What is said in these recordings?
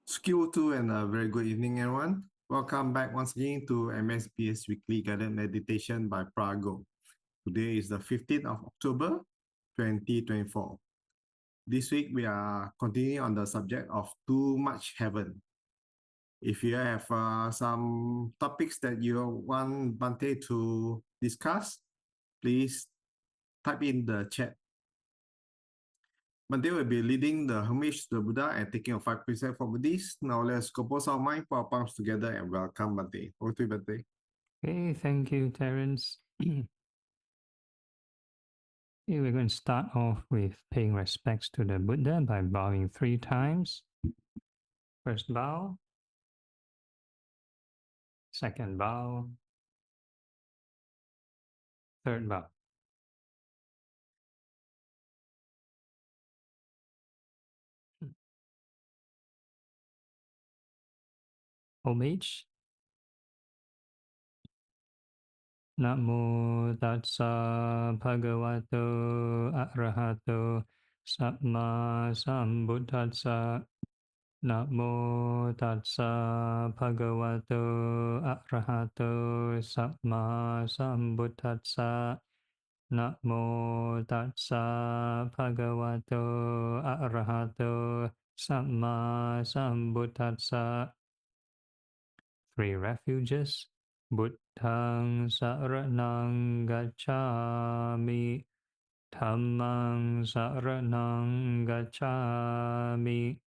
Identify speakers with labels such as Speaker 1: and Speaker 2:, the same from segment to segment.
Speaker 1: Skill 2 and a very good evening, everyone. Welcome back once again to MSBS Weekly Guided Meditation by Phra Goh. Today is the 15th of October, 2024. This week, we are continuing on the subject of too much heaven. If you have some topics that you want Bante to discuss, please type in the chat. Bante will be leading the homage to the Buddha and taking a 5 precepts for Buddhists. Now let's compose our mind, put our palms together, and welcome Bante. Over to you, Bante.
Speaker 2: Okay, thank you, Terence. Here we're going to start off with paying respects to the Buddha by bowing 3 times. First bow, second bow, third bow. Homage. Namo tassa bhagavato arahato samma sambuddhassa. Namo tassa bhagavato arahato samma sambuddhassa. Namo tassa bhagavato arahato samma sambuddhassa. 3 refuges. Buddhang saranang gacchami. Dhammang saranang gacchami.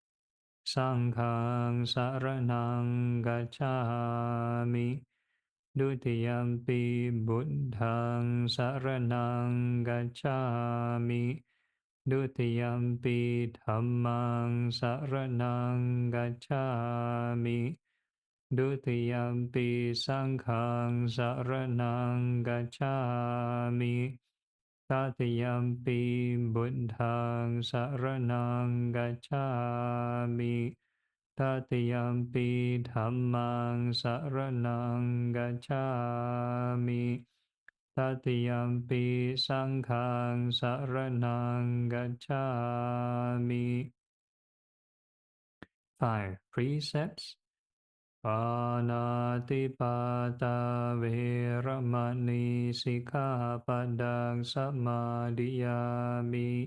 Speaker 2: Sanghang saranang gacchami. Dutiyampi buddhang saranang gacchami. Dutiyampi dhammang saranang gacchami. Dutiyampi sanghang saranang gacchami. Tatiyampi buddhang saranang gacchami. Tatiyampi dhammang saranang gacchami. Tatiyampi sanghang saranang gacchami. 5 precepts. Panatipata veramani sikkhapadang samadhiyami.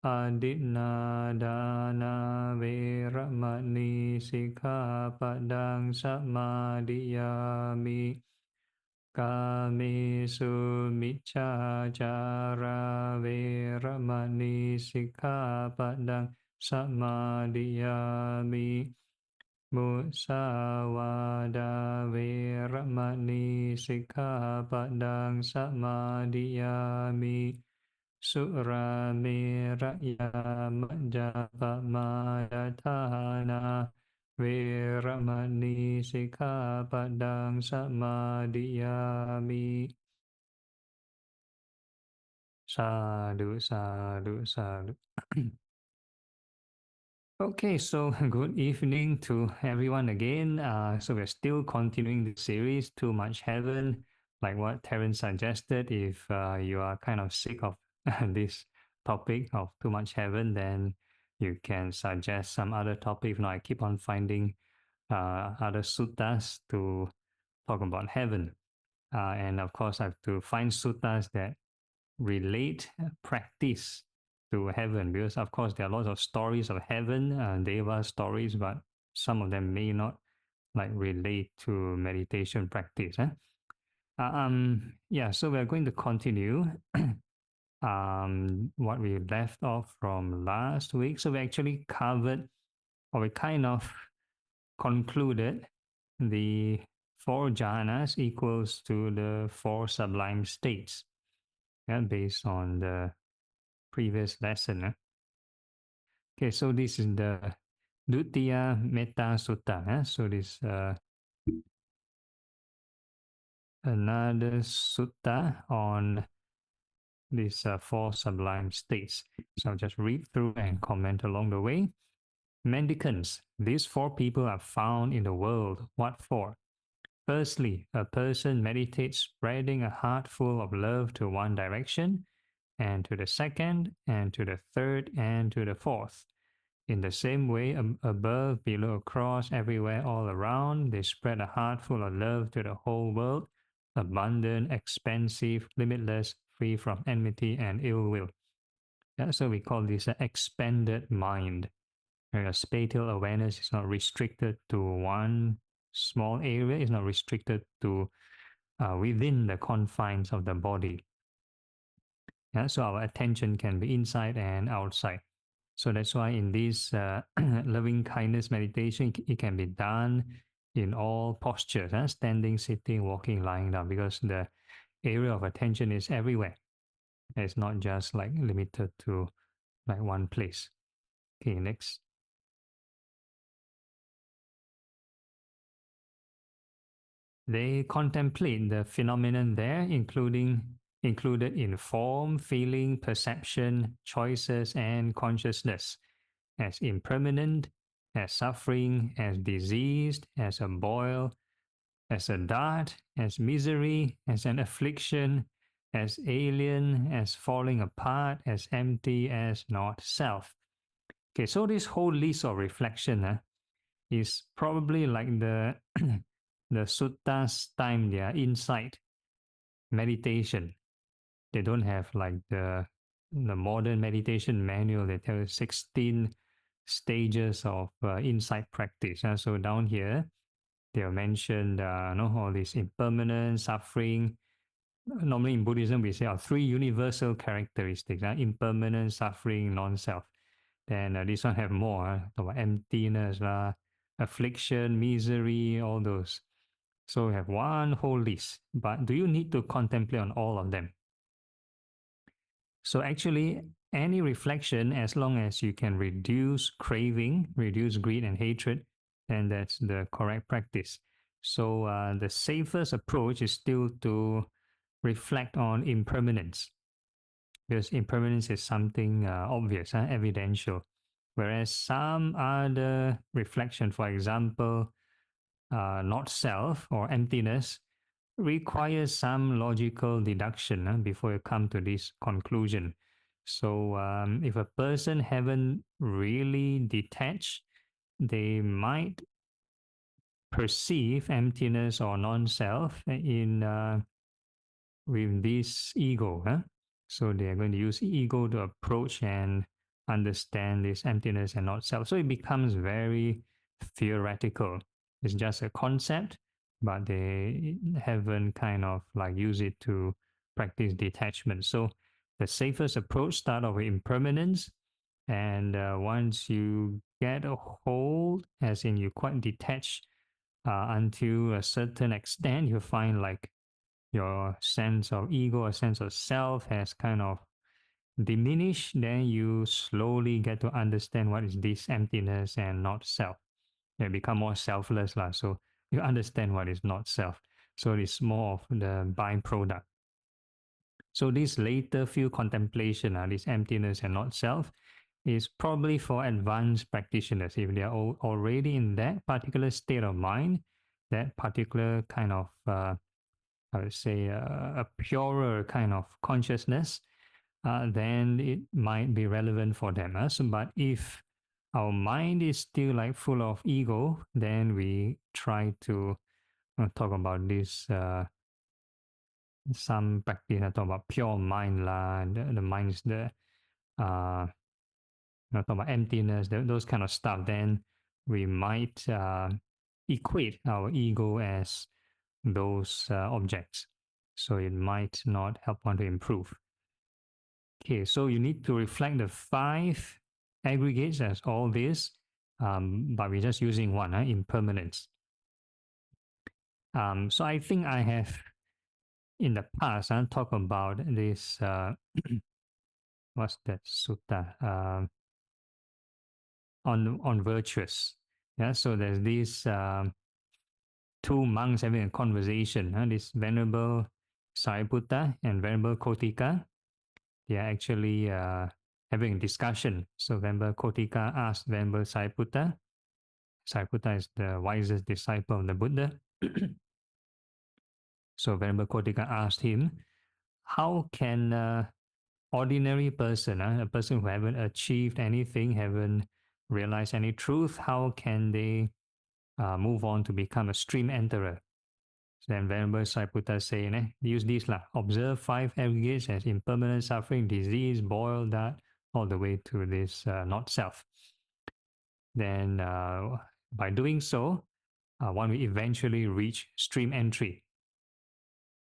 Speaker 2: Adinadana veramani sikkhapadang samadhiyami. Kamesu miccacara veramani sikkhapadang samadhiyami. Musawada veramani sikkhapadang samadhiyami. Surameraya majapamadatthana veramani sikkhapadang samadhiyami. Sadhu, sadhu, sadhu. Okay, so good evening to everyone again. So we're still continuing the series, Too Much Heaven, like what Terence suggested. If you are kind of sick of this topic of too much heaven, then you can suggest some other topic. If not, I keep on finding other suttas to talk about heaven. And of course, I have to find suttas that relate practice to heaven, because of course there are lots of stories of heaven, deva stories, but some of them may not like relate to meditation practice. Yeah, so we're going to continue what we left off from last week. So we actually covered, or we kind of concluded the 4 jhanas equals to the 4 sublime states, based on the previous lesson. Okay, so this is the Dutiya Metta Sutta. So this another sutta on these 4 sublime states. So I'll just read through and comment along the way. Mendicants, these 4 people are found in the world. What for? Firstly, a person meditates spreading a heart full of love to one direction, and to the second, and to the third, and to the fourth. In the same way, above, below, across, everywhere, all around, they spread a heart full of love to the whole world, abundant, expansive, limitless, free from enmity and ill will. Yeah, so we call this an expanded mind. Where spatial awareness is not restricted to one small area, it's not restricted to within the confines of the body. Yeah, so our attention can be inside and outside. So that's why in this loving kindness meditation, it can be done in all postures, standing, sitting, walking, lying down, because the area of attention is everywhere. It's not just like limited to like one place. Okay, next. They contemplate the phenomenon there, included in form, feeling, perception, choices, and consciousness, as impermanent, as suffering, as diseased, as a boil, as a dart, as misery, as an affliction, as alien, as falling apart, as empty, as not self. Okay, so this whole list of reflection is probably like the the suttas time, their insight meditation. They don't have like the modern meditation manual. They tell you 16 stages of insight practice. So down here, they have mentioned all this impermanence, suffering. Normally in Buddhism, we say three universal characteristics: impermanence, suffering, non-self. Then this one have more, talk about emptiness, affliction, misery, all those. So we have one whole list. But do you need to contemplate on all of them? So actually, any reflection, as long as you can reduce craving, reduce greed and hatred, then that's the correct practice. So the safest approach is still to reflect on impermanence, because impermanence is something obvious, evidential. Whereas some other reflection, for example, not self or emptiness, requires some logical deduction before you come to this conclusion. So if a person haven't really detached, they might perceive emptiness or non-self in with this ego. So they are going to use ego to approach and understand this emptiness and not self. So it becomes very theoretical. It's just a concept, but they haven't kind of like use it to practice detachment. So the safest approach start off with impermanence, and once you get a hold, as in you quite detached until a certain extent, you find like your sense of ego, a sense of self has kind of diminished, then you slowly get to understand what is this emptiness and not self. You become more selfless, so you understand what is not self. So it's more of the byproduct. So this later few contemplation, this emptiness and not self, is probably for advanced practitioners. If they are already in that particular state of mind, that particular kind of I would say, a purer kind of consciousness, then it might be relevant for them. But if our mind is still like full of ego, then we try to talk about this. Some practice talk about pure mind the mind is the talk about emptiness, those kind of stuff. Then we might equate our ego as those objects. So it might not help one to improve. Okay, so you need to reflect the 5 aggregates as all this, but we're just using one, impermanence. So I think I have in the past talked about this, what's that sutta? On virtuous. Yeah, so there's these 2 monks having a conversation. This Venerable Sariputta and Venerable Kotika, they are actually having a discussion. So Venerable Kotika asked Venerable Sariputta. Sariputta is the wisest disciple of the Buddha. So Venerable Kotika asked him, how can ordinary person, a person who haven't achieved anything, haven't realize any truth, how can they move on to become a stream enterer? So then Venerable Sariputta say, use this lah. Observe 5 aggregates as impermanent suffering, disease, boil, that, all the way to this not self. Then by doing so, one will eventually reach stream entry.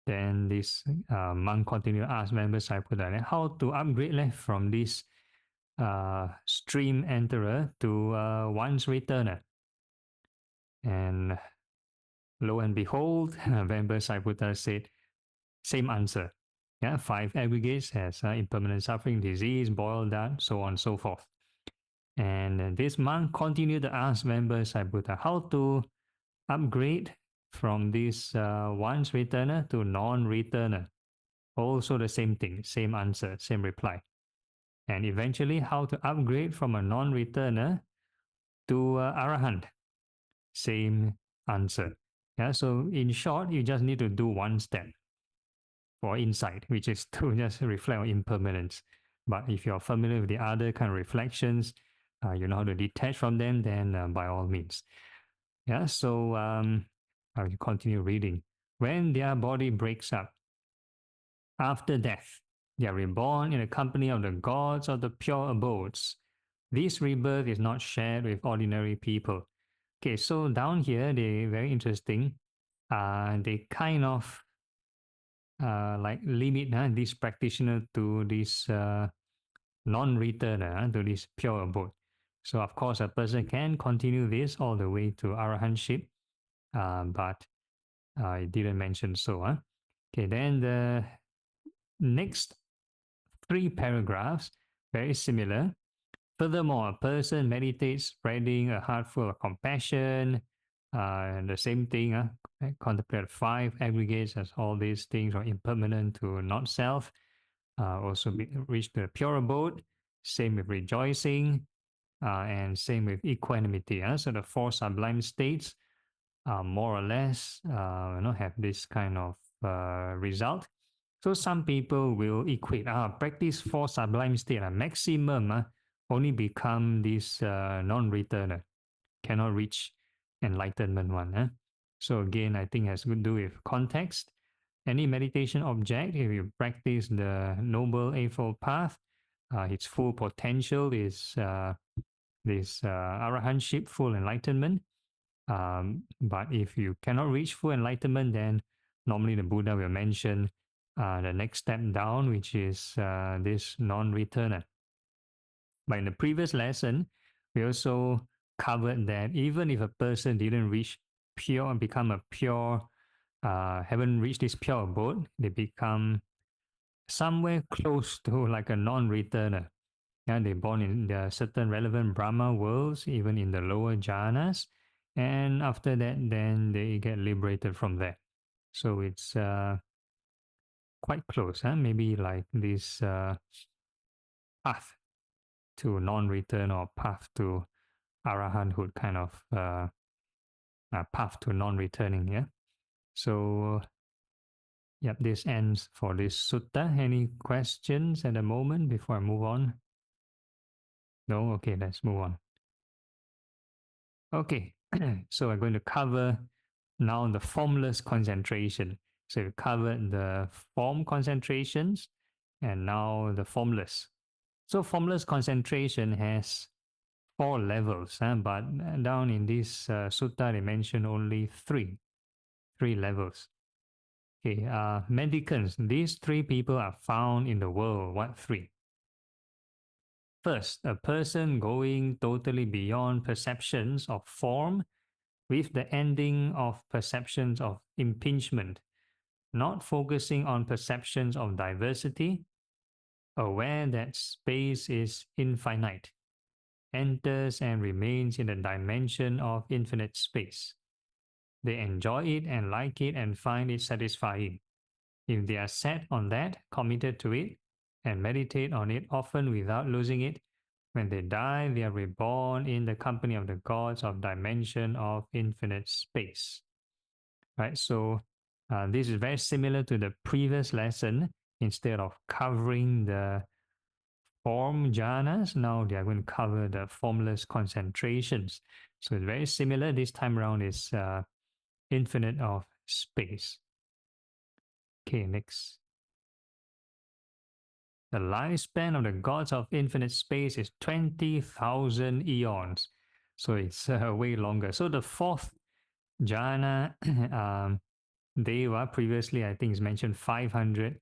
Speaker 2: Then this monk continued to ask Venerable Sariputta, how to upgrade from this stream enterer to once returner. And lo and behold, Venerable Sariputta said, same answer. Yeah, 5 aggregates as impermanent suffering, disease, boil, that, so on and so forth. And this monk continued to ask Venerable Sariputta how to upgrade from this once returner to non-returner. Also the same thing, same answer, same reply. And eventually how to upgrade from a non-returner to Arahant. Same answer. Yeah, so in short, you just need to do one step for insight, which is to just reflect on impermanence. But if you're familiar with the other kind of reflections, you know how to detach from them, then by all means. Yeah, so I'll continue reading. When their body breaks up, after death, they are reborn in the company of the gods of the pure abodes. This rebirth is not shared with ordinary people. Okay, so down here, they very interesting. They kind of like limit this practitioner to this non-returner, to this pure abode. So of course, a person can continue this all the way to arahantship, but I didn't mention so. Okay, then the next 3 paragraphs, very similar. Furthermore, a person meditates spreading a heart full of compassion, and the same thing, contemplate 5 aggregates as all these things are impermanent to not self, also reach the pure abode, same with rejoicing, and same with equanimity. So the 4 sublime states more or less have this kind of result. So some people will equate, practice 4 sublime state, maximum only become this non-returner, cannot reach enlightenment one. So again, I think has to do with context. Any meditation object, if you practice the Noble Eightfold Path, its full potential is this arahantship, full enlightenment. But if you cannot reach full enlightenment, then normally the Buddha will mention the next step down, which is this non-returner. But in the previous lesson, we also covered that even if a person didn't reach pure and become a pure, haven't reached this pure abode, they become somewhere close to like a non-returner. Yeah, they're born in the certain relevant Brahma worlds, even in the lower jhanas. And after that, then they get liberated from there. So it's quite close, maybe like this path to non-return or path to arahanthood, kind of path to non-returning. Yeah. So, yep, this ends for this sutta. Any questions at the moment before I move on? No? Okay, let's move on. Okay, so we're going to cover now the formless concentration. So we covered the form concentrations and now the formless. So formless concentration has 4 levels, but down in this sutta they mention only 3 levels. Okay, mendicants, these 3 people are found in the world. What 3? First, a person going totally beyond perceptions of form with the ending of perceptions of impingement, not focusing on perceptions of diversity, aware that space is infinite, enters and remains in the dimension of infinite space. They enjoy it and like it and find it satisfying. If they are set on that, committed to it, and meditate on it often without losing it, when they die, they are reborn in the company of the gods of dimension of infinite space. Right, so this is very similar to the previous lesson. Instead of covering the form jhanas. Now they are going to cover the formless concentrations. So it's very similar. This time around is infinite of space. Okay, next. The lifespan of the gods of infinite space is 20,000 eons. So it's way longer. So the fourth jhana, Deva, previously I think is mentioned 500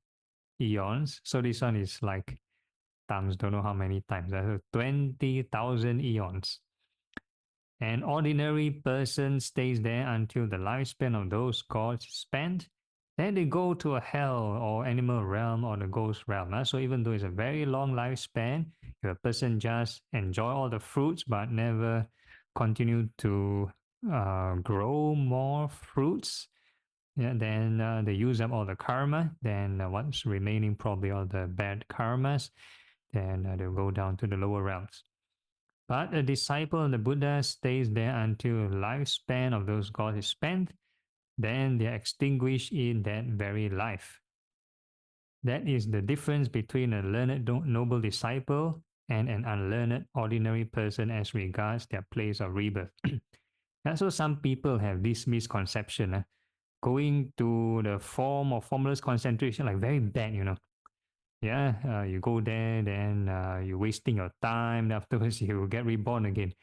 Speaker 2: eons. So this one is like times, don't know how many times, 20,000 eons. An ordinary person stays there until the lifespan of those gods is spent. Then they go to a hell or animal realm or the ghost realm. So even though it's a very long lifespan, if a person just enjoy all the fruits but never continue to grow more fruits, then they use up all the karma. Then what's remaining, probably all the bad karmas, then they'll go down to the lower realms. But a disciple of the Buddha stays there until the lifespan of those gods is spent, then they are extinguished in that very life. That is the difference between a learned noble disciple and an unlearned ordinary person as regards their place of rebirth. And so some people have this misconception, going to the form of formless concentration, like very bad, Yeah, you go there, then you're wasting your time. Afterwards, you get reborn again.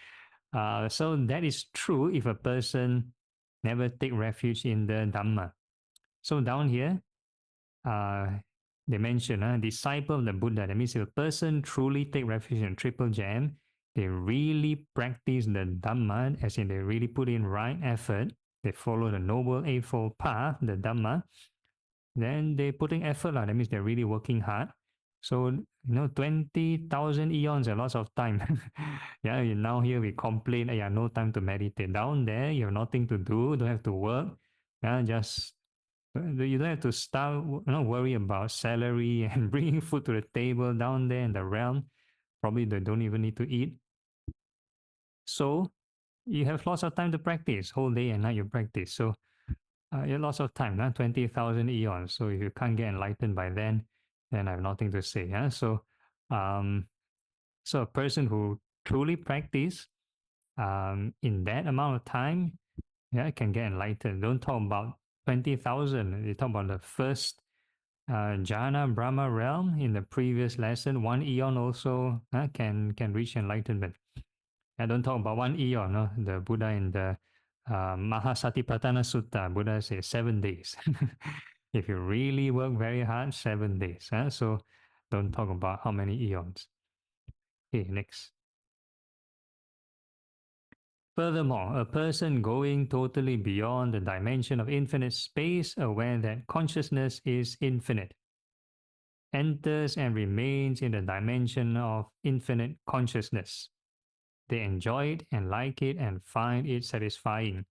Speaker 2: So that is true if a person never take refuge in the Dhamma. So down here, they mention disciple of the Buddha. That means if a person truly take refuge in Triple Gem, they really practice the Dhamma, as in they really put in right effort. They follow the Noble Eightfold Path, the Dhamma. Then they putting effort. That means they're really working hard. So, 20,000 eons, a lot of time. Yeah, now here we complain, yeah, no time to meditate. Down there, you have nothing to do, don't have to work. Yeah, just, you don't have to start, worry about salary and bringing food to the table down there in the realm. Probably they don't even need to eat. So, you have lots of time to practice. Whole day and night you practice. So, you have lots of time, 20,000 eons. So, if you can't get enlightened by then I have nothing to say. Yeah? So a person who truly practice in that amount of time, can get enlightened. Don't talk about 20,000. You talk about the first jhana Brahma realm in the previous lesson. 1 eon also can reach enlightenment. I don't talk about 1 eon. No? The Buddha in the Maha Satipatthana Sutta, Buddha says 7 days. If you really work very hard, 7 days. So don't talk about how many eons. Okay, next. Furthermore, a person going totally beyond the dimension of infinite space, aware that consciousness is infinite, enters and remains in the dimension of infinite consciousness. They enjoy it and like it and find it satisfying.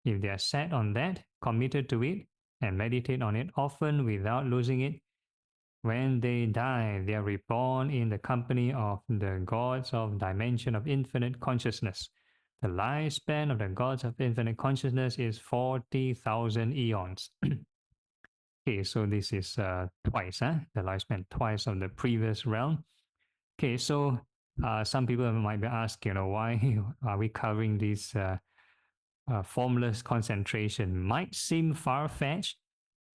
Speaker 2: If they are set on that, committed to it, and meditate on it often without losing it, when they die, they are reborn in the company of the gods of dimension of infinite consciousness. The lifespan of the gods of infinite consciousness is 40,000 eons. Okay, so this is twice, the lifespan twice of the previous realm. Okay, so some people might be asking, why are we covering this formless concentration? Might seem far-fetched,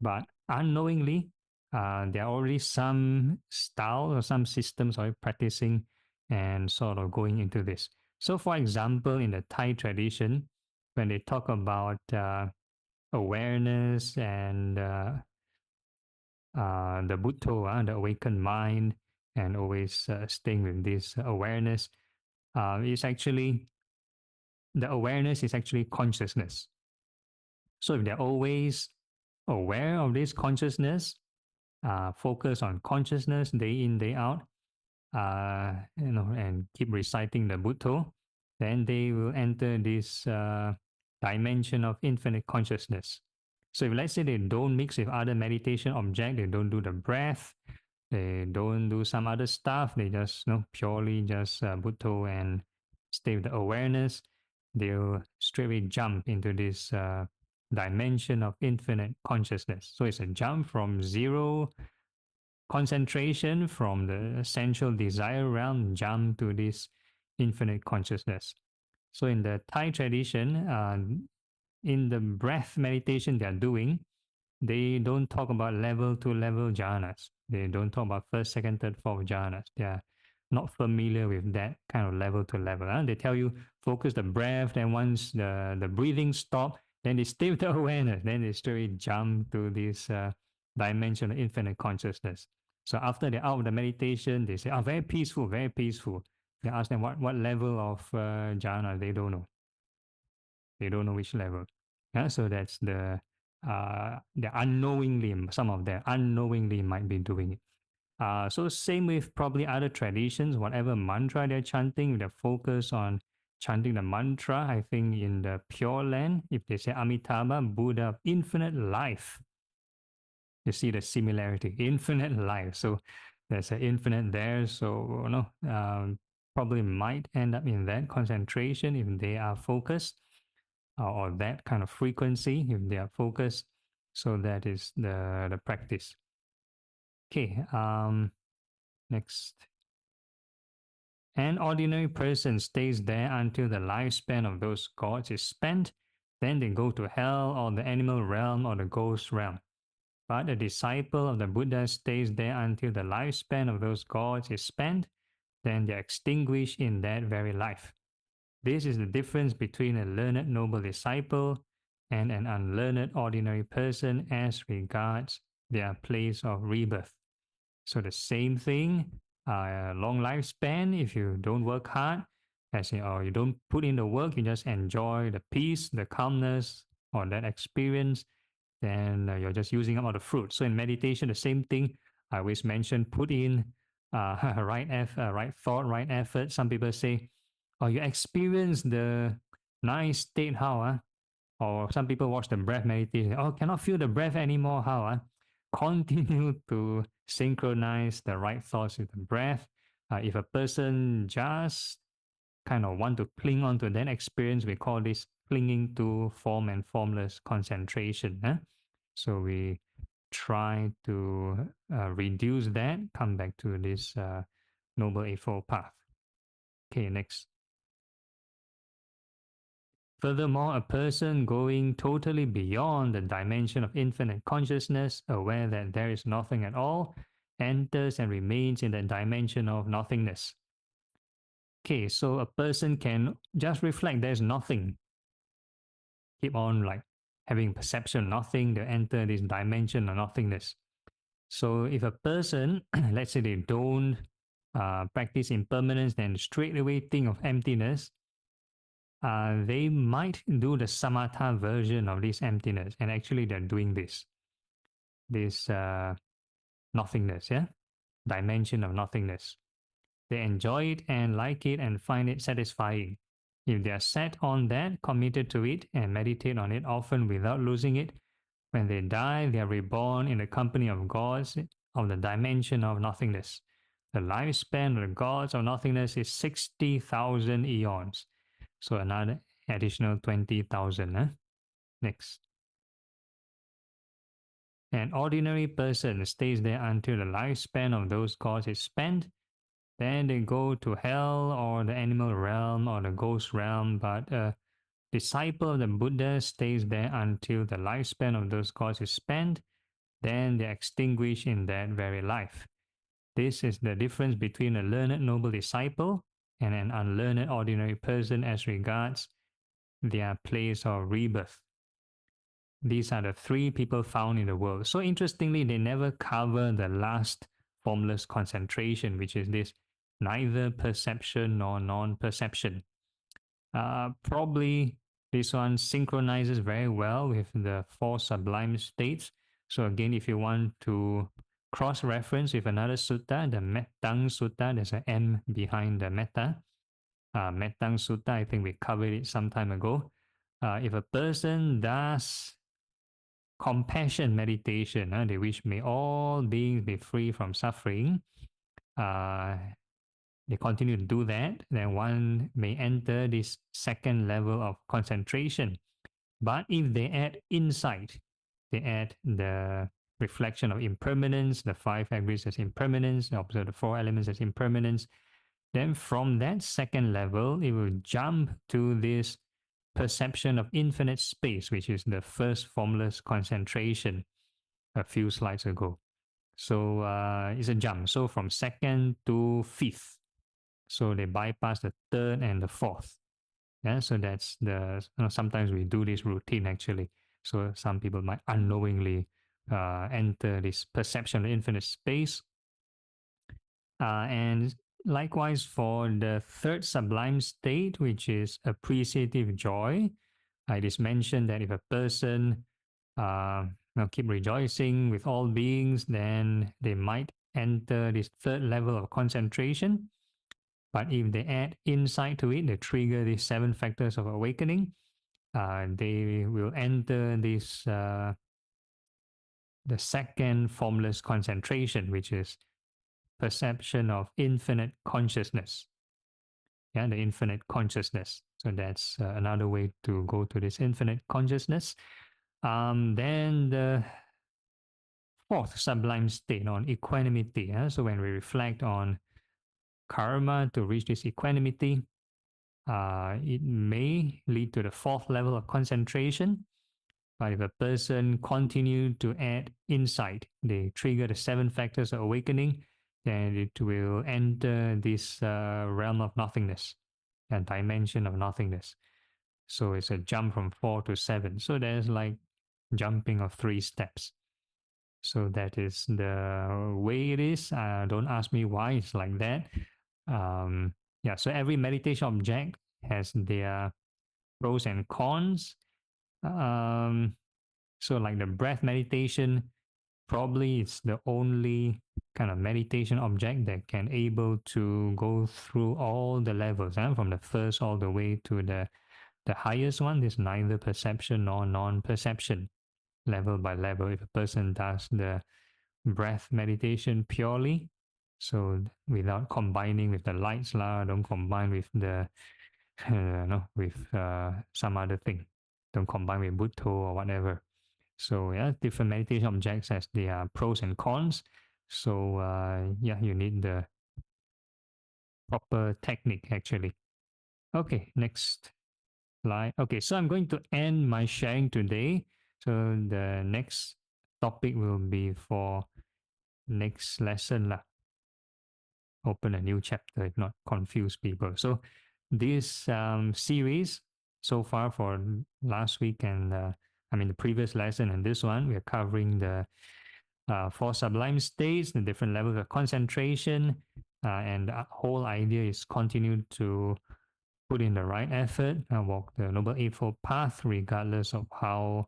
Speaker 2: but unknowingly, there are already some style or some systems are practicing and sort of going into this. So, for example, in the Thai tradition, when they talk about awareness and the Buddha, the awakened mind, and always staying with this awareness, is actually the awareness is actually consciousness. So, if they're always aware of this consciousness, focus on consciousness day in, day out, and keep reciting the Buddha, then they will enter this dimension of infinite consciousness. So if let's say they don't mix with other meditation object, they don't do the breath, they don't do some other stuff, they just purely just Buddha and stay with the awareness, they'll straightway jump into this dimension of infinite consciousness. So it's a jump from zero concentration from the essential desire realm jump to this infinite consciousness. So in the Thai tradition, in the breath meditation they are doing, they don't talk about level to level jhanas. They don't talk about first, second, third, fourth jhanas. They are not familiar with that kind of level to level. They tell you focus the breath, then once the breathing stop, then they stay with the awareness, then they straight jump to this dimension of infinite consciousness. So after they're out of the meditation, they say, oh, very peaceful, very peaceful. They ask them what level of jhana, they don't know. They don't know which level. Yeah, so that's the unknowingly, some of them unknowingly might be doing it. So same with probably other traditions, whatever mantra they're chanting, they're focused on chanting the mantra. I think in the Pure Land, if they say Amitabha, Buddha, infinite life, you see the similarity, infinite life. So there's an infinite there. So probably might end up in that concentration if they are focused, or that kind of frequency if they are focused. So that is the practice. Okay, next. An ordinary person stays there until the lifespan of those gods is spent. Then they go to hell or the animal realm or the ghost realm. But a disciple of the Buddha stays there until the lifespan of those gods is spent. Then they extinguish in that very life. This is the difference between a learned noble disciple and an unlearned ordinary person as regards their place of rebirth. So the same thing, long lifespan, if you don't work hard, or you don't put in the work, you just enjoy the peace, the calmness, or that experience, then you're just using up all the fruit. So in meditation, the same thing. I always mention put in right thought, right effort. Some people say, oh, you experience the nice state, how? Or some people watch the breath meditation. Oh, cannot feel the breath anymore, how? Continue to synchronize the right thoughts with the breath. If a person just kind of want to cling on to that experience, we call this clinging to form and formless concentration. So we try to reduce that, come back to this Noble Eightfold Path. Okay, next. Furthermore, a person going totally beyond the dimension of infinite consciousness, aware that there is nothing at all, enters and remains in the dimension of nothingness. Okay, so a person can just reflect there's nothing. Keep on like having perception of nothing, they enter this dimension of nothingness. So if a person, let's say they don't practice impermanence, then straight away think of emptiness, they might do the samatha version of this emptiness, and actually they're doing this nothingness, dimension of nothingness. They enjoy it and like it and find it satisfying. If they are set on that, committed to it, and meditate on it often without losing it, when they die, they are reborn in the company of gods of the dimension of nothingness. The lifespan of the gods of nothingness is 60,000 eons. So another additional 20,000. Next. An ordinary person stays there until the lifespan of those gods is spent. Then they go to hell or the animal realm or the ghost realm. But a disciple of the Buddha stays there until the lifespan of those gods is spent. Then they extinguish in that very life. This is the difference between a learned noble disciple and an unlearned ordinary person as regards their place of rebirth. These are the three people found in the world. So interestingly, they never cover the last formless concentration, which is this neither perception nor non-perception. Probably this one synchronizes very well with the four sublime states. So again, if you want to cross-reference with another sutta, the Mettang Sutta, there's an M behind the Metta. Mettang Sutta, I think we covered it some time ago. If a person does compassion meditation, they wish may all beings be free from suffering, they continue to do that, then one may enter this second level of concentration. But if they add insight, they add the reflection of impermanence, the five aggregates as impermanence, observe the four elements as impermanence. Then from that second level, it will jump to this perception of infinite space, which is the first formless concentration a few slides ago. So it's a jump. So from second to fifth. So they bypass the third and the fourth. Yeah, so that's the, sometimes we do this routine actually. So some people might unknowingly enter this perception of infinite space. And likewise for the third sublime state, which is appreciative joy, I just mentioned that if a person keep rejoicing with all beings, then they might enter this third level of concentration. But if they add insight to it, they trigger these seven factors of awakening, they will enter this the second formless concentration, which is perception of infinite consciousness. Yeah, the infinite consciousness. So that's another way to go to this infinite consciousness. Then the fourth sublime state on equanimity. Yeah? So when we reflect on karma to reach this equanimity, it may lead to the fourth level of concentration. But if a person continue to add insight, they trigger the seven factors of awakening, then it will enter this realm of nothingness, a dimension of nothingness. So it's a jump from 4 to 7. So there's like jumping of 3 steps. So that is the way it is. Don't ask me why it's like that. Yeah, so every meditation object has their pros and cons. So like the breath meditation, probably it's the only kind of meditation object that can able to go through all the levels, from the first all the way to the highest one. Is neither perception nor non-perception, level by level. If a person does the breath meditation purely, so without combining with the lights lah, don't combine with the no, with some other thing, don't combine with Buddha or whatever. So yeah, different meditation objects has their pros and cons. So yeah, you need the proper technique actually. Okay, next slide. Okay, so I'm going to end my sharing today. So the next topic will be for next lesson lah. Open a new chapter, if not confuse people. So this series so far for last week and the previous lesson and this one, we are covering the 4 sublime states, the different levels of concentration, and the whole idea is continue to put in the right effort and walk the Noble Eightfold Path, regardless of how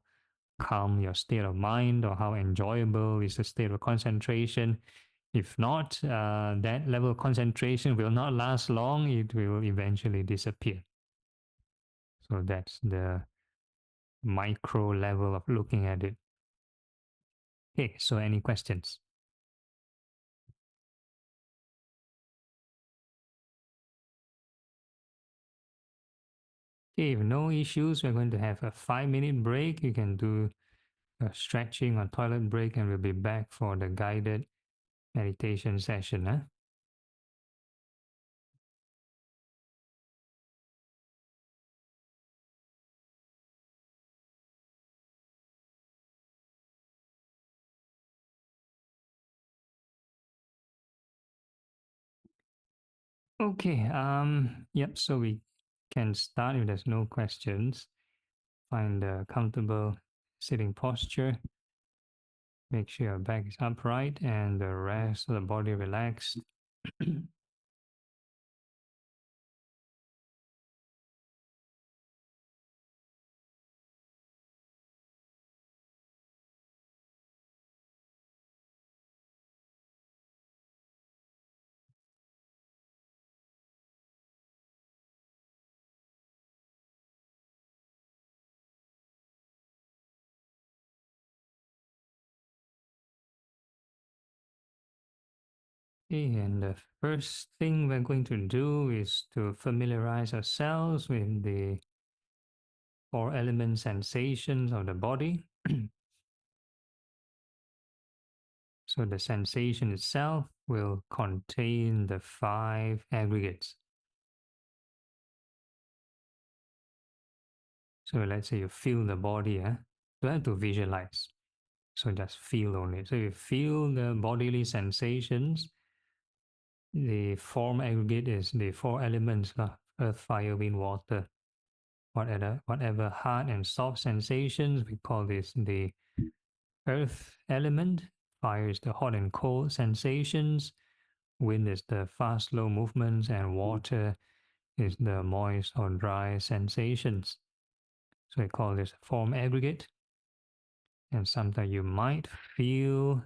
Speaker 2: calm your state of mind or how enjoyable is the state of concentration. If not, that level of concentration will not last long. It will eventually disappear. So that's the micro level of looking at it. Okay, so any questions? Okay, if no issues, we're going to have a 5-minute break. You can do a stretching or toilet break, and we'll be back for the guided meditation session. Huh? Okay, yep, so we can start if there's no questions. Find a comfortable sitting posture. Make sure your back is upright and the rest of the body relaxed. Okay, and the first thing we're going to do is to familiarize ourselves with the 4 element sensations of the body. So the sensation itself will contain the 5 aggregates. So let's say you feel the body, don't have to visualize. So just feel only. So you feel the bodily sensations. The form aggregate is the 4 elements, earth, fire, wind, water. Whatever hard and soft sensations, we call this the earth element. Fire is the hot and cold sensations. Wind is the fast, slow movements, and water is the moist or dry sensations. So we call this form aggregate. And sometimes you might feel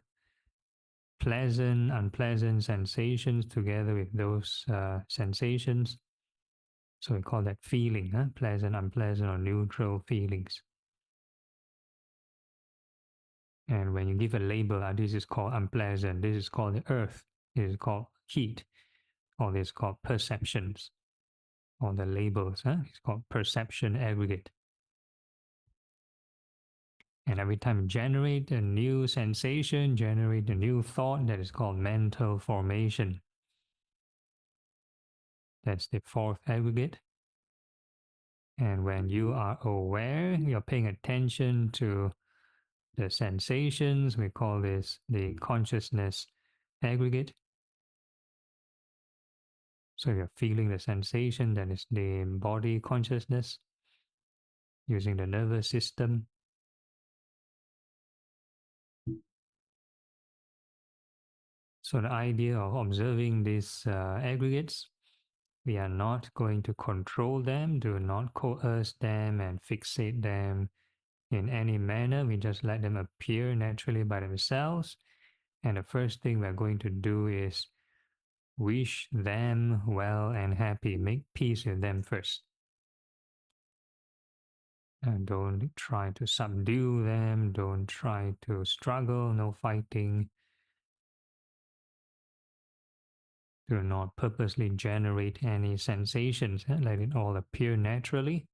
Speaker 2: pleasant, unpleasant sensations together with those sensations. So we call that feeling, pleasant, unpleasant, or neutral feelings. And when you give a label, this is called unpleasant, this is called the earth, this is called heat, or this is called perceptions, or the labels, it's called perception aggregate. And every time you generate a new sensation, generate a new thought, that is called mental formation. That's the 4th aggregate. And when you are aware, you're paying attention to the sensations, we call this the consciousness aggregate. So you're feeling the sensation, that is the body consciousness, using the nervous system. So the idea of observing these aggregates, we are not going to control them, do not coerce them and fixate them in any manner. We just let them appear naturally by themselves. And the first thing we're going to do is wish them well and happy. Make peace with them first. And don't try to subdue them. Don't try to struggle. No fighting. Do not purposely generate any sensations. Let it all appear naturally.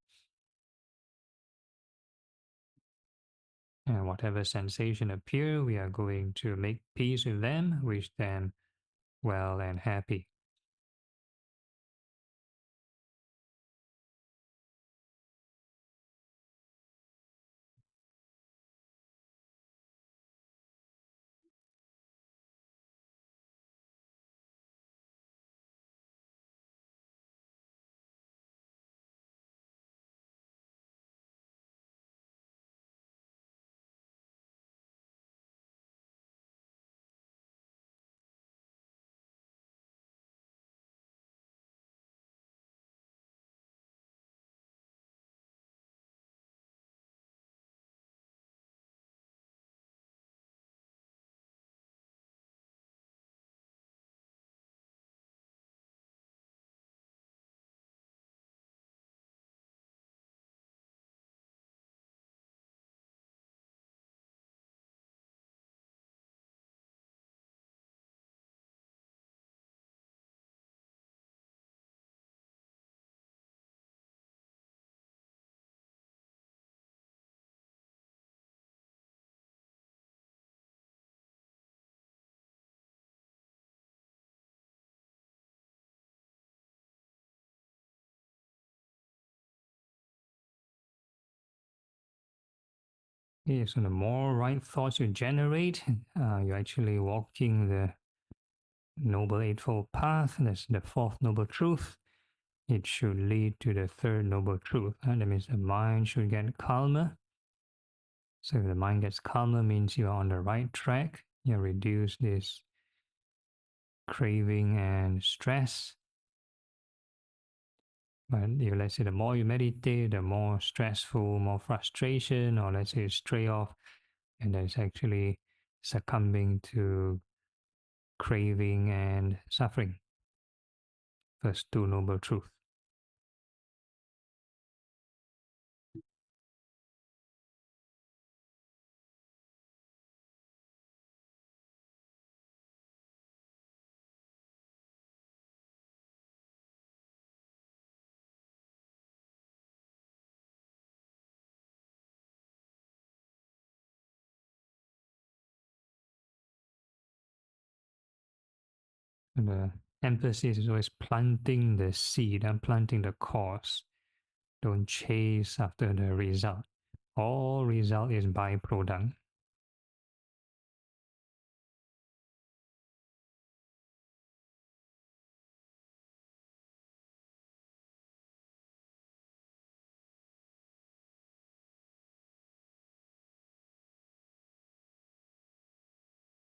Speaker 2: And whatever sensation appear, we are going to make peace with them, wish them well and happy. Okay, so the more right thoughts you generate, you're actually walking the Noble Eightfold Path. That's the 4th Noble Truth. It should lead to the 3rd Noble Truth. That means the mind should get calmer. So if the mind gets calmer, means you are on the right track. You reduce this craving and stress. But let's say the more you meditate, the more stressful, more frustration, or let's say stray off, and that's actually succumbing to craving and suffering. First 2 Noble Truths. The emphasis is always planting the seed and planting the cause. Don't chase after the result. All result is byproduct.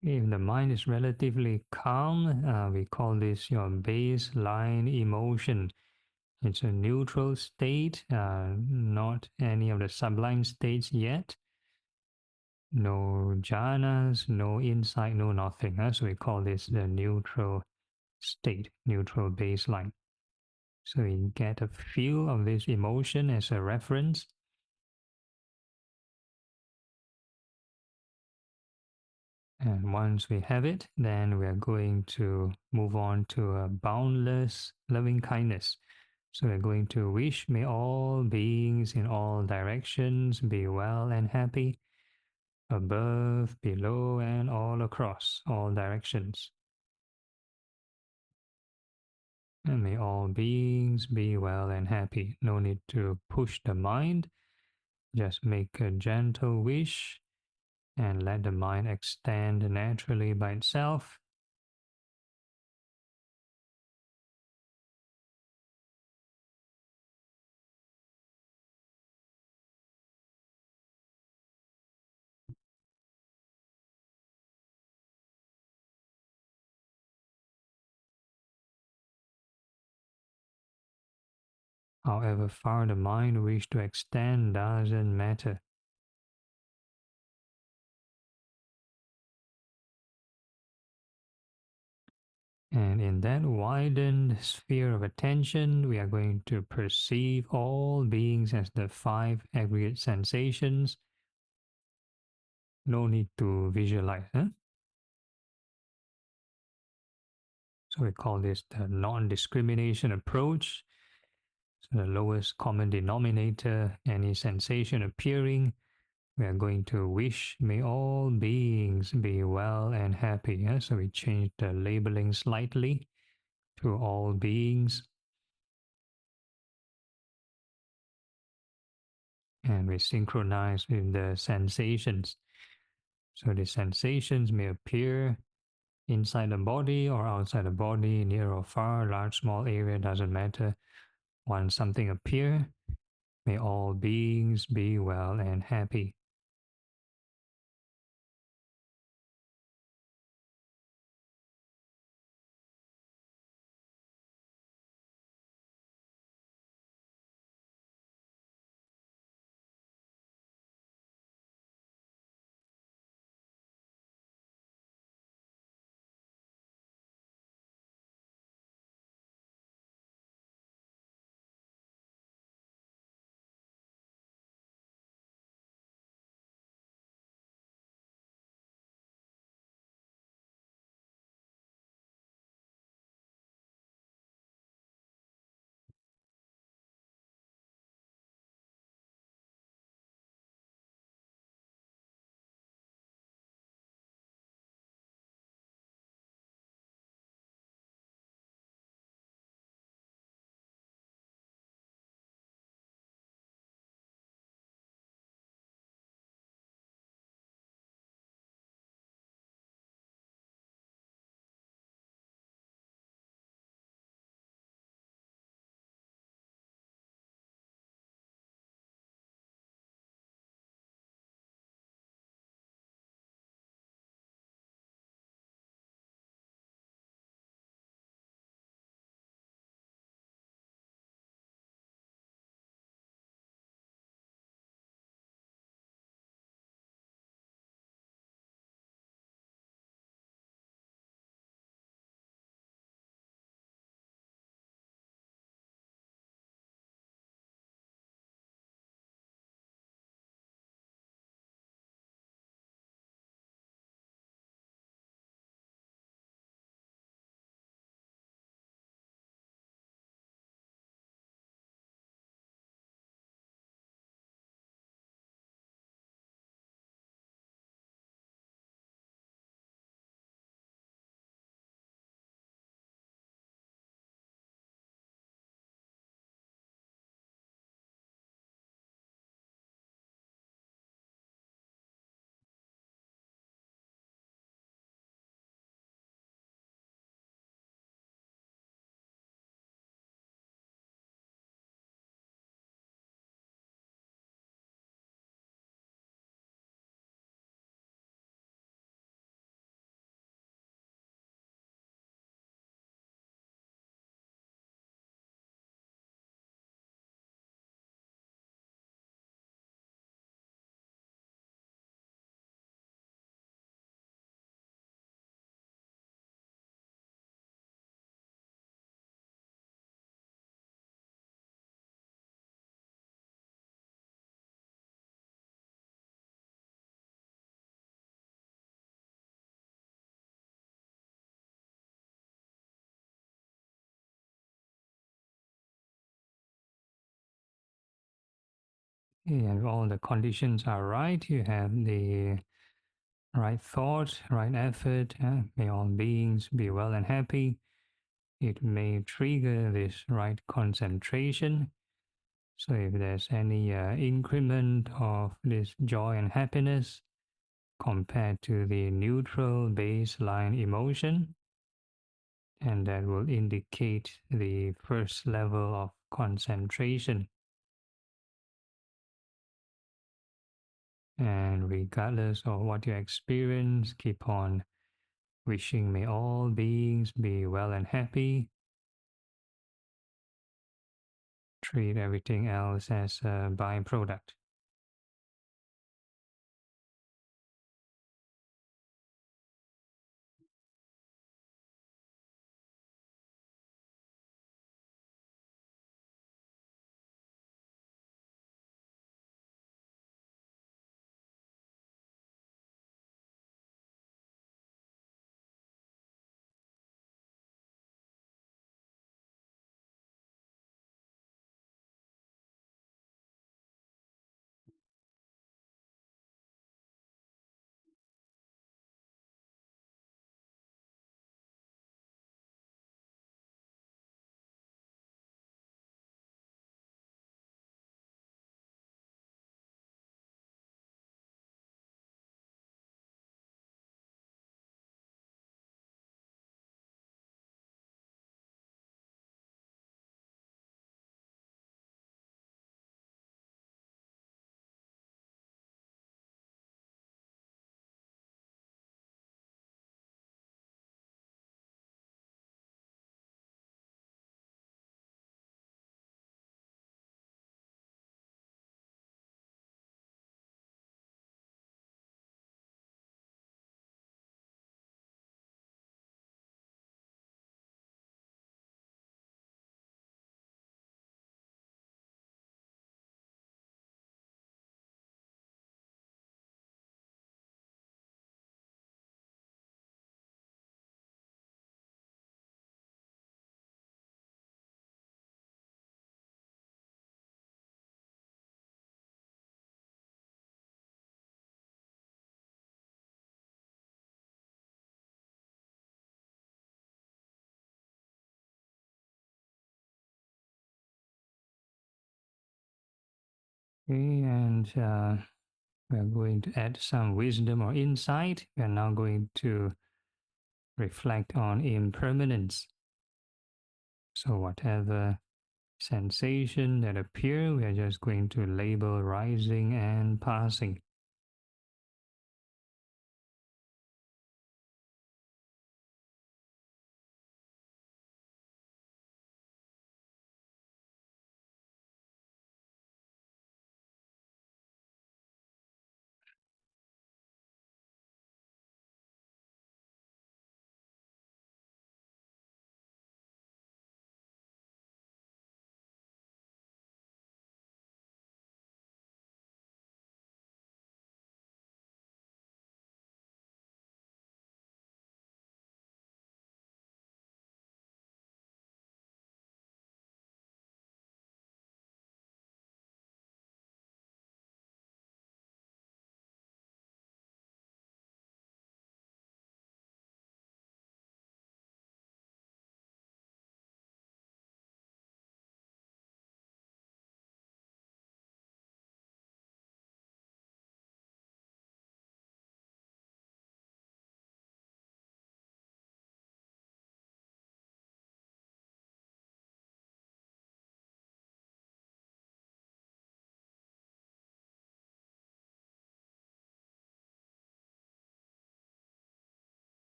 Speaker 2: If the mind is relatively calm, we call this your baseline emotion. It's a neutral state, not any of the sublime states yet. No jhanas, no insight, no nothing. So we call this the neutral state, neutral baseline. So we get a feel of this emotion as a reference. And once we have it, then we are going to move on to a boundless loving kindness. So we're going to wish, may all beings in all directions be well and happy, above, below, and all across, all directions. And may all beings be well and happy. No need to push the mind. Just make a gentle wish and let the mind extend naturally by itself. However far the mind wishes to extend doesn't matter. And in that widened sphere of attention, we are going to perceive all beings as the five aggregate sensations. No need to visualize. So we call this the non-discrimination approach. So the lowest common denominator, any sensation appearing, we are going to wish, may all beings be well and happy. So we change the labeling slightly to all beings. And we synchronize with the sensations. So the sensations may appear inside the body or outside the body, near or far, large, small area, doesn't matter. Once something appears, may all beings be well and happy. And all the conditions are right. You have the right thought, right effort. May all beings be well and happy. It may trigger this right concentration. So if there's any increment of this joy and happiness compared to the neutral baseline emotion, and that will indicate the first level of concentration. And regardless of what you experience, keep on wishing may all beings be well and happy. Treat everything else as a byproduct. Okay, and we are going to add some wisdom or insight. We are now going to reflect on impermanence. So whatever sensation that appear, we are just going to label rising and passing.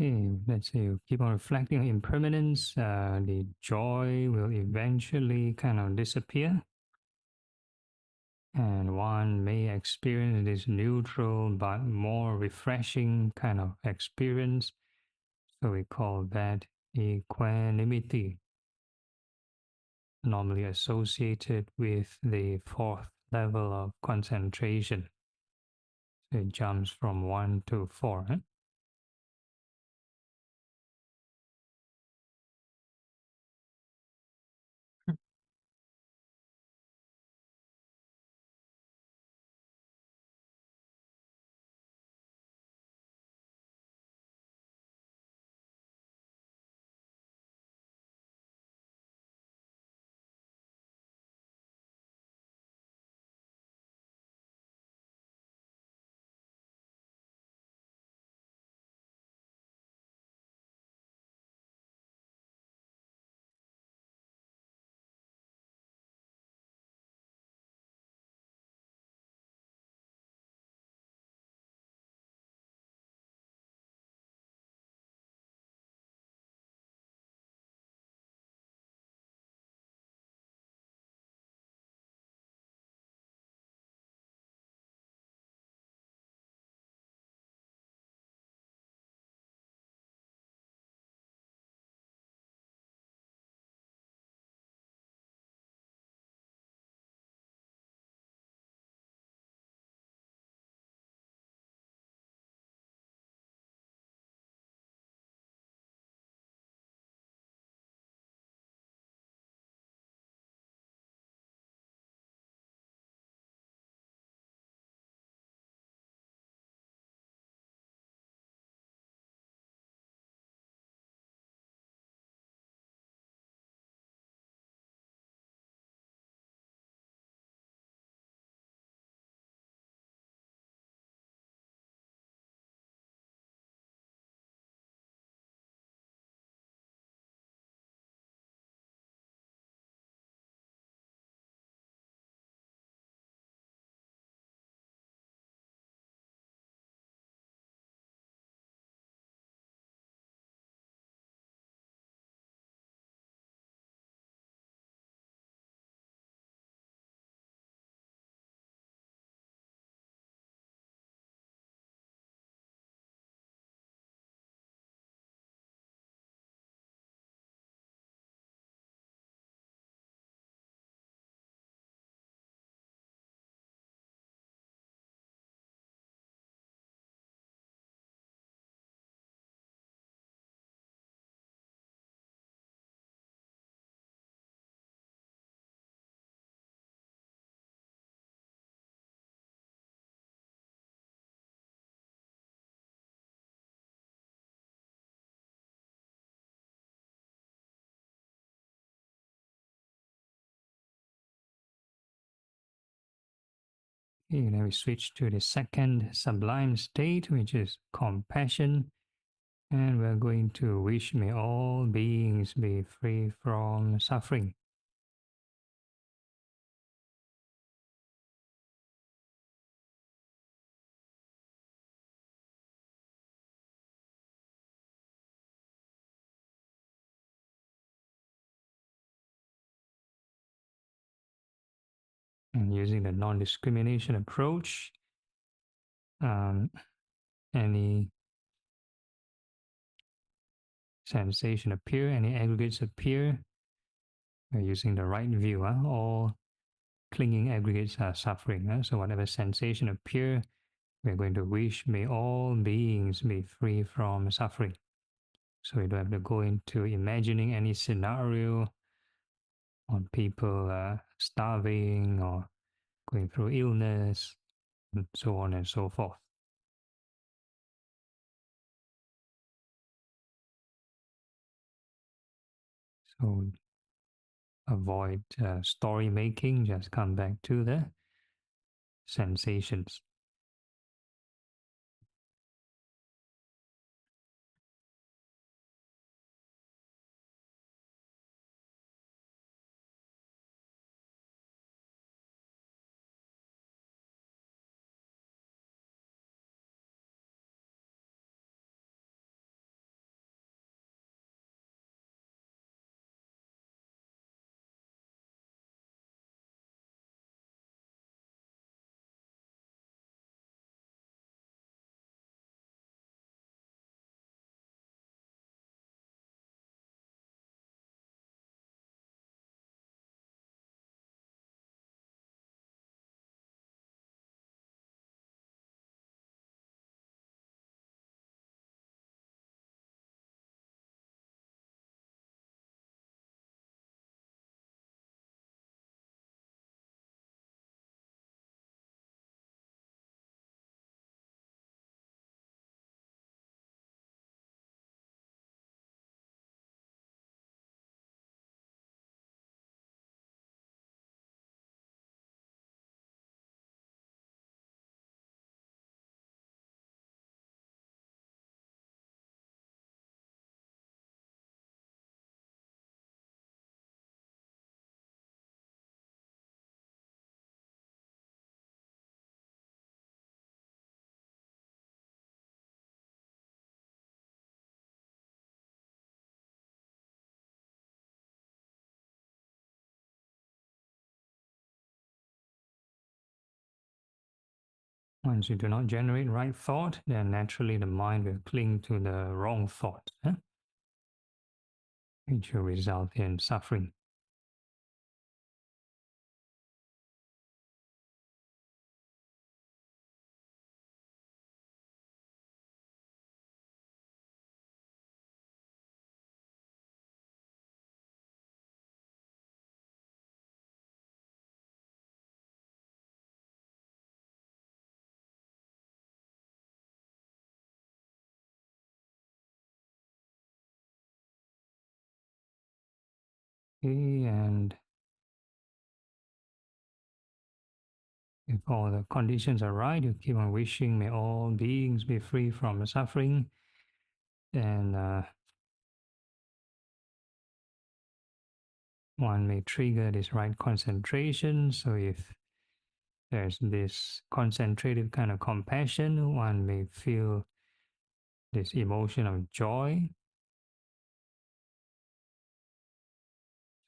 Speaker 2: Okay, let's say you keep on reflecting on impermanence, the joy will eventually kind of disappear. And one may experience this neutral but more refreshing kind of experience. So we call that equanimity, normally associated with the fourth level of concentration. So it jumps from 1 to 4. Okay, then we switch to the second sublime state, which is compassion. And we're going to wish may all beings be free from suffering. And using the non-discrimination approach, any sensation appear, any aggregates appear, we're using the right view. All clinging aggregates are suffering. So whatever sensation appear, we're going to wish may all beings be free from suffering. So we don't have to go into imagining any scenario on people starving or going through illness, and so on and so forth. So avoid story making, just come back to the sensations. Once you do not generate right thought, then naturally the mind will cling to the wrong thought, which will result in suffering. Okay, and if all the conditions are right, you keep on wishing, may all beings be free from suffering, then one may trigger this right concentration. So if there's this concentrated kind of compassion, one may feel this emotion of joy.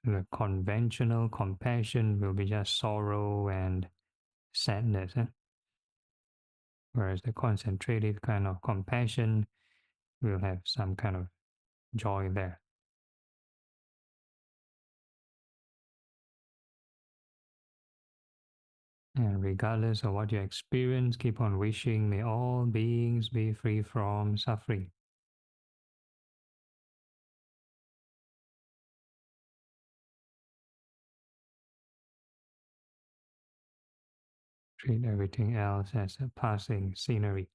Speaker 2: The conventional compassion will be just sorrow and sadness, whereas the concentrated kind of compassion will have some kind of joy there. And regardless of what you experience, keep on wishing, may all beings be free from suffering. Treat everything else as a passing scenery.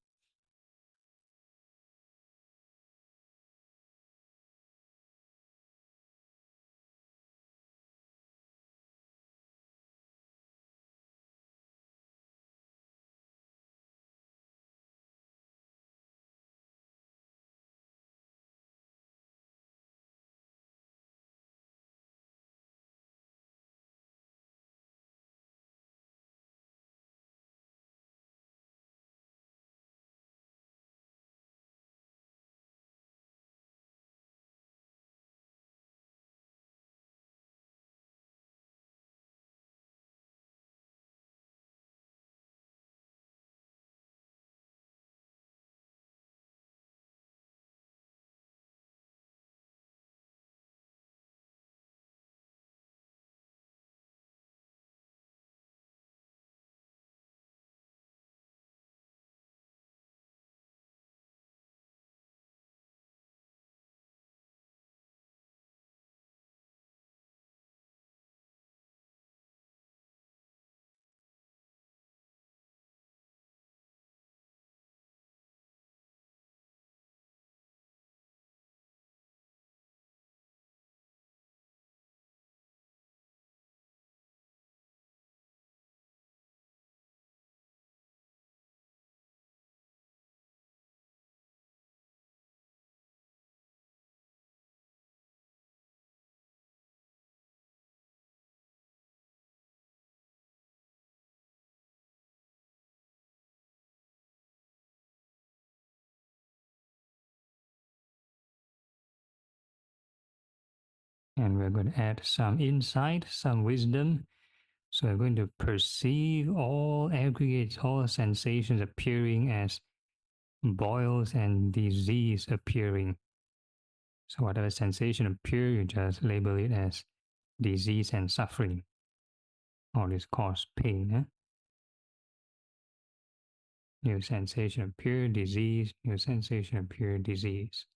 Speaker 2: And we're going to add some insight, some wisdom. So we're going to perceive all aggregates, all sensations appearing as boils and disease appearing. So whatever sensation appears, you just label it as disease and suffering. All this cause pain. New sensation appear, disease. New sensation appear, disease.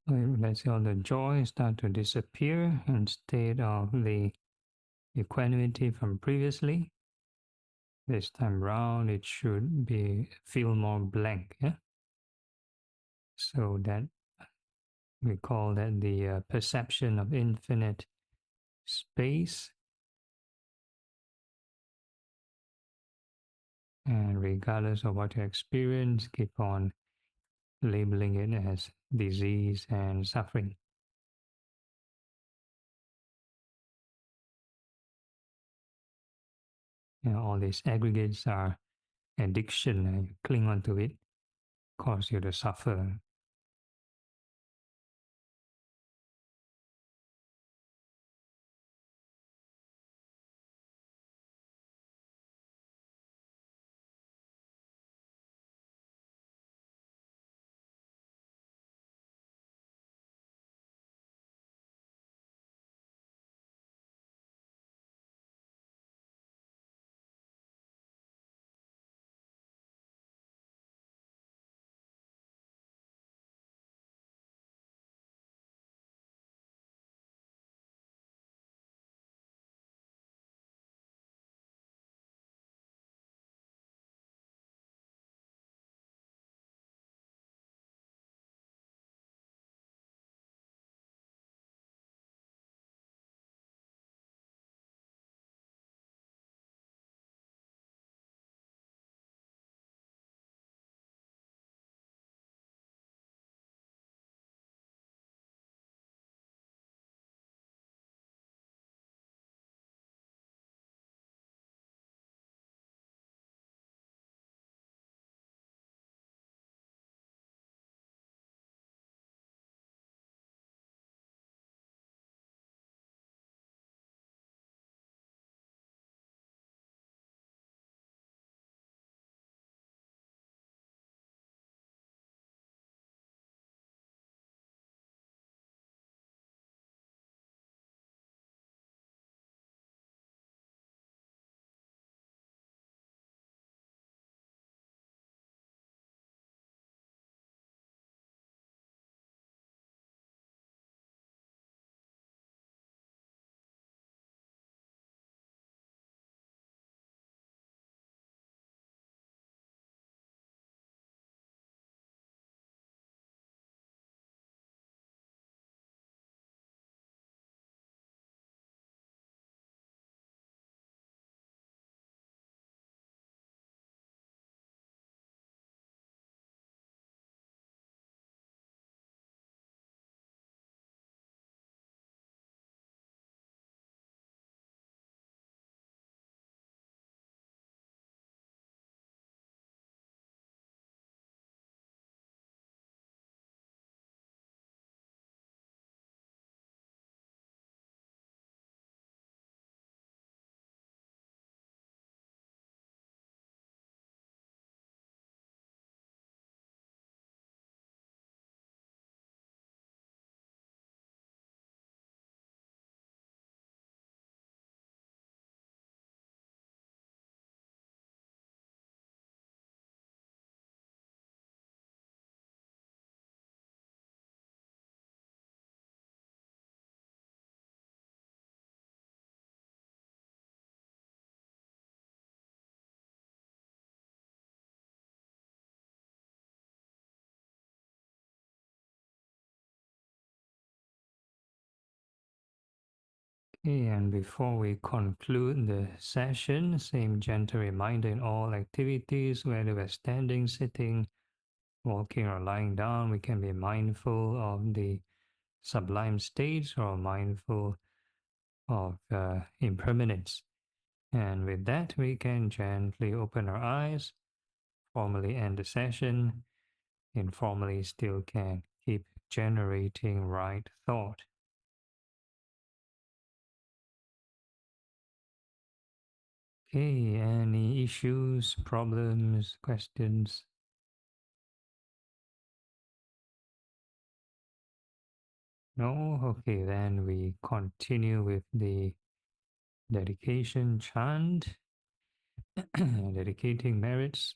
Speaker 2: Let's see, all the joy start to disappear instead of the equanimity from previously. This time round, it should feel more blank. Yeah? So that we call that the perception of infinite space. And regardless of what you experience, keep on labeling it as disease and suffering. All these aggregates are addiction, and you cling on to it, cause you to suffer. Okay, and before we conclude the session, same gentle reminder in all activities, whether we're standing, sitting, walking, or lying down, we can be mindful of the sublime states or mindful of impermanence. And with that, we can gently open our eyes, formally end the session, informally still can keep generating right thought. Okay, any issues, problems, questions? No? Okay, then we continue with the dedication chant, dedicating merits.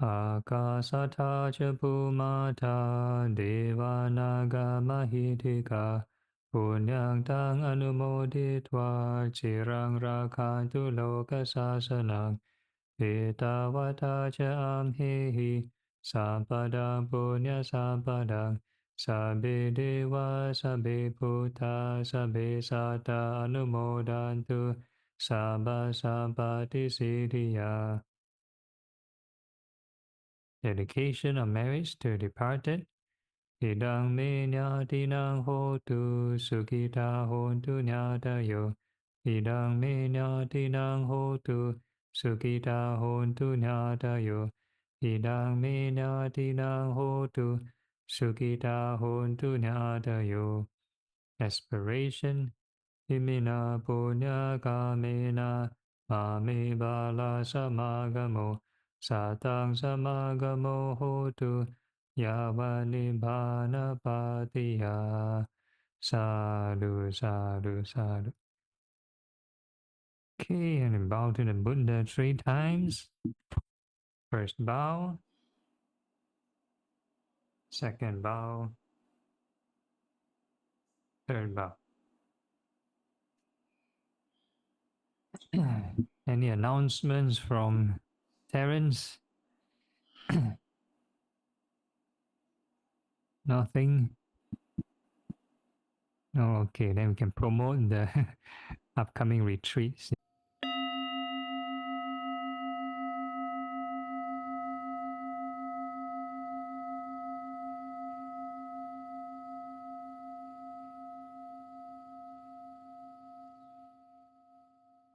Speaker 2: Akasata cha Bhumata Devanaga Mahitika Punyang tang anumoditva Chirang Rakhantu Lokasasanang Etavata cha amhehi Sampadang punya sampadang Sabbe dewa sabbe bhuta sabbe sata anumodantu Sabba sampati siddhya. Dedication of marriage to departed. Idang me nyatinang hotu sukita hontu nyatayo. Idang me nyatinang hotu sukita hontu nyatayo. Idang me nyatinang hotu sukita hontu nyatayo. Aspiration. Imina punya kamena mame bala samagamo satang samagamo hotu yavanibhana patiya. Sadhu, sadhu, sadhu. Okay, and bow to the Buddha 3 times. First bow. Second bow. Third bow. Any announcements from Terence? Nothing? Oh, okay, then we can promote the upcoming retreats.